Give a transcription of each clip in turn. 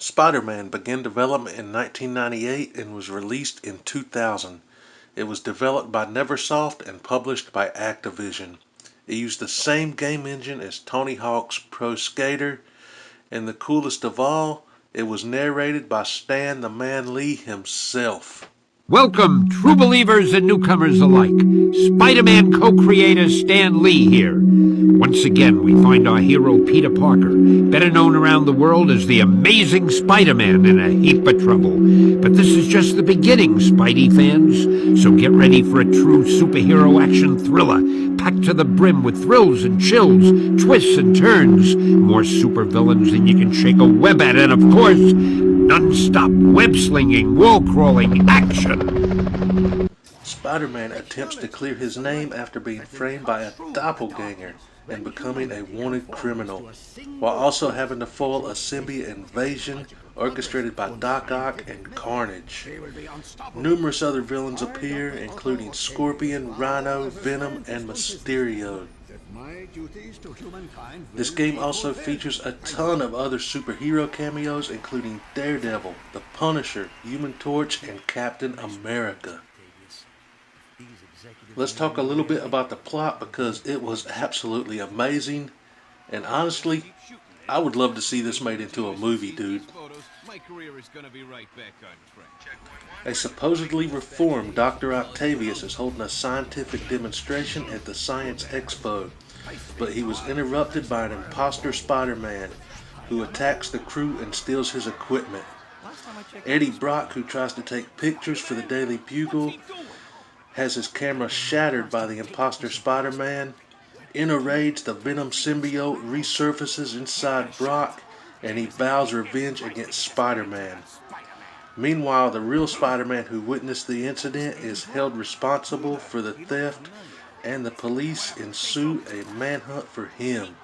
Spider-Man began development in 1998 and was released in 2000. It was developed by Neversoft and published by Activision. It used the same game engine as Tony Hawk's Pro Skater, and the coolest of all, it was narrated by Stan the Man Lee himself. Welcome, true believers and newcomers alike. Spider-Man co-creator Stan Lee here. Once again, we find our hero Peter Parker, better known around the world as the Amazing Spider-Man, in a heap of trouble. But this is just the beginning, Spidey fans. So get ready for a true superhero action thriller, packed to the brim with thrills and chills, twists and turns, more supervillains than you can shake a web at, and of course, non-stop web-slinging, wall-crawling action. Spider-Man attempts to clear his name after being framed by a doppelganger and becoming a wanted criminal, while also having to foil a symbiote invasion orchestrated by Doc Ock and Carnage. Numerous other villains appear, including Scorpion, Rhino, Venom, and Mysterio. This game also features a ton of other superhero cameos, including Daredevil, the Punisher, Human Torch, and Captain America. Let's talk a little bit about the plot, because it was absolutely amazing, and honestly, I would love to see this made into a movie, dude. A supposedly reformed Dr. Octavius is holding a scientific demonstration at the Science Expo, but he was interrupted by an imposter Spider-Man who attacks the crew and steals his equipment. Eddie Brock, who tries to take pictures for the Daily Bugle, has his camera shattered by the imposter Spider-Man. In a rage, the Venom symbiote resurfaces inside Brock, and he vows revenge against Spider-Man. Meanwhile, the real Spider-Man who witnessed the incident is held responsible for the theft, and the police ensue a manhunt for him.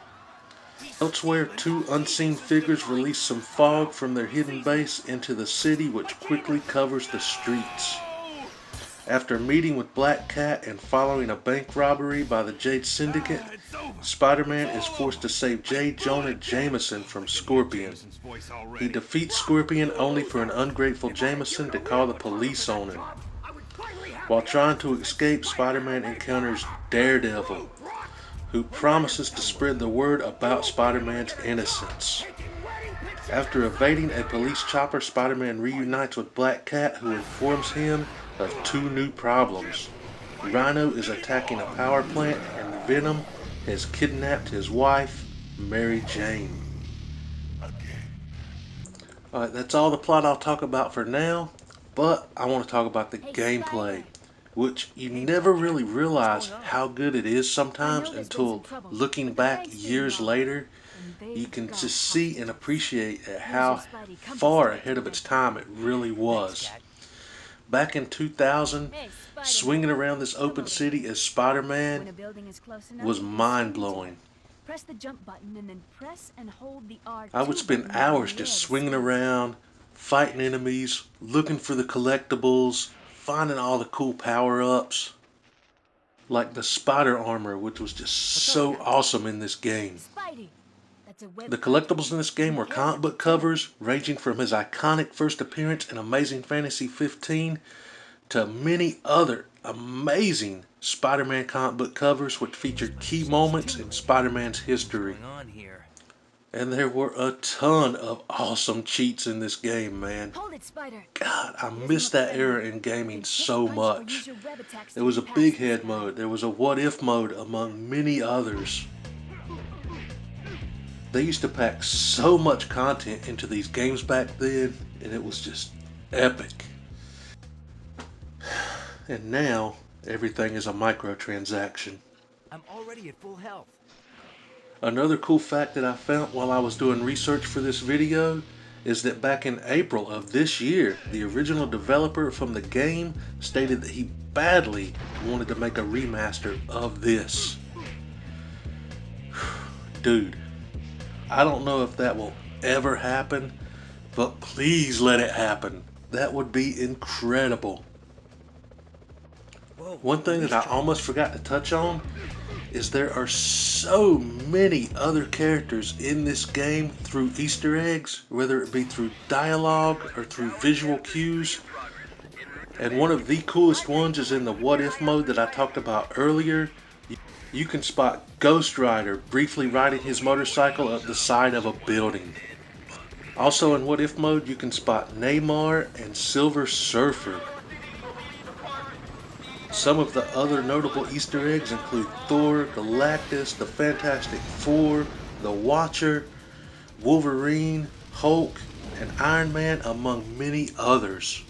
Elsewhere, two unseen figures release some fog from their hidden base into the city, which quickly covers the streets. After meeting with Black Cat and following a bank robbery by the Jade Syndicate, Spider-Man is forced to save J. Jonah Jameson from Scorpion. He defeats Scorpion only for an ungrateful Jameson to call the police on him. While trying to escape, Spider-Man encounters Daredevil, who promises to spread the word about Spider-Man's innocence. After evading a police chopper, Spider-Man reunites with Black Cat, who informs him of two new problems. Rhino is attacking a power plant, and Venom has kidnapped his wife, Mary Jane. Alright, that's all the plot I'll talk about for now, but I want to talk about the gameplay, which you never really realize how good it is sometimes until looking back years later. You can just see and appreciate how far ahead of its time it really was. Back in 2000, swinging around this open city as Spider-Man was mind-blowing. I would spend hours just swinging around, fighting enemies, looking for the collectibles, finding all the cool power-ups, like the spider armor, which was just so awesome in this game. The collectibles in this game were comic book covers, ranging from his iconic first appearance in Amazing Fantasy 15 to many other amazing Spider-Man comic book covers which featured key moments in Spider-Man's history. And there were a ton of awesome cheats in this game, man. God, I miss that era in gaming so much. There was a big head mode, there was a what if mode, among many others. They used to pack so much content into these games back then, and it was just epic. And now, everything is a microtransaction. I'm already at full health. Another cool fact that I found while I was doing research for this video is that back in April of this year, the original developer from the game stated that he badly wanted to make a remaster of this. Dude, I don't know if that will ever happen, but please let it happen. That would be incredible. One thing that I almost forgot to touch on is there are so many other characters in this game through Easter eggs, whether it be through dialogue or through visual cues. And one of the coolest ones is in the what if mode that I talked about earlier. You can spot Ghost Rider briefly riding his motorcycle up the side of a building. Also in what if mode you can spot Neymar and Silver Surfer. Some of the other notable Easter eggs include Thor, Galactus, the Fantastic Four, the Watcher, Wolverine, Hulk, and Iron Man, among many others.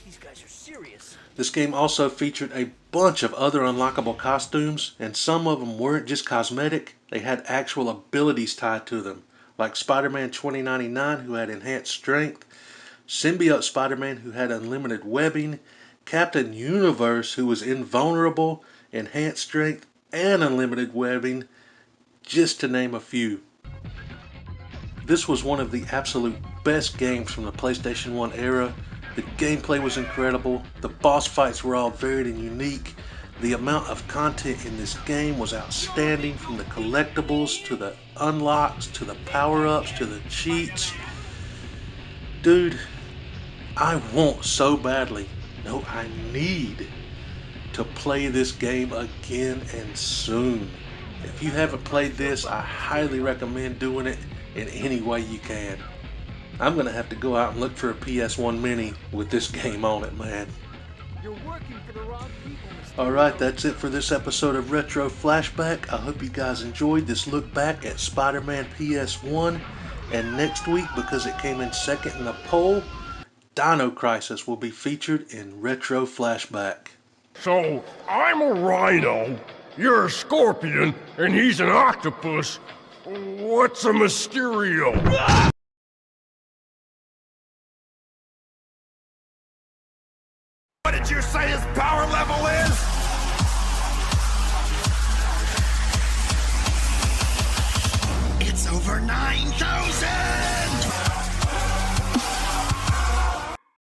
These guys are serious. This game also featured a bunch of other unlockable costumes, and some of them weren't just cosmetic, they had actual abilities tied to them, like Spider-Man 2099 who had enhanced strength, Symbiote Spider-Man who had unlimited webbing, Captain Universe who was invulnerable, enhanced strength, and unlimited webbing, just to name a few. This was one of the absolute best games from the PlayStation 1 era. The gameplay was incredible, the boss fights were all varied and unique, the amount of content in this game was outstanding, from the collectibles to the unlocks to the power-ups to the cheats. Dude, I want so badly, no, I need to play this game again and soon. If you haven't played this, I highly recommend doing it in any way you can. I'm gonna have to go out and look for a PS1 Mini with this game on it, man. You're working for the wrong people, Mr. Alright, that's it for this episode of Retro Flashback. I hope you guys enjoyed this look back at Spider-Man PS1. And next week, because it came in second in the poll, Dino Crisis will be featured in Retro Flashback. So, I'm a rhino, you're a scorpion, and he's an octopus. What's a Mysterio? What did you say his power level is? It's over 9,000!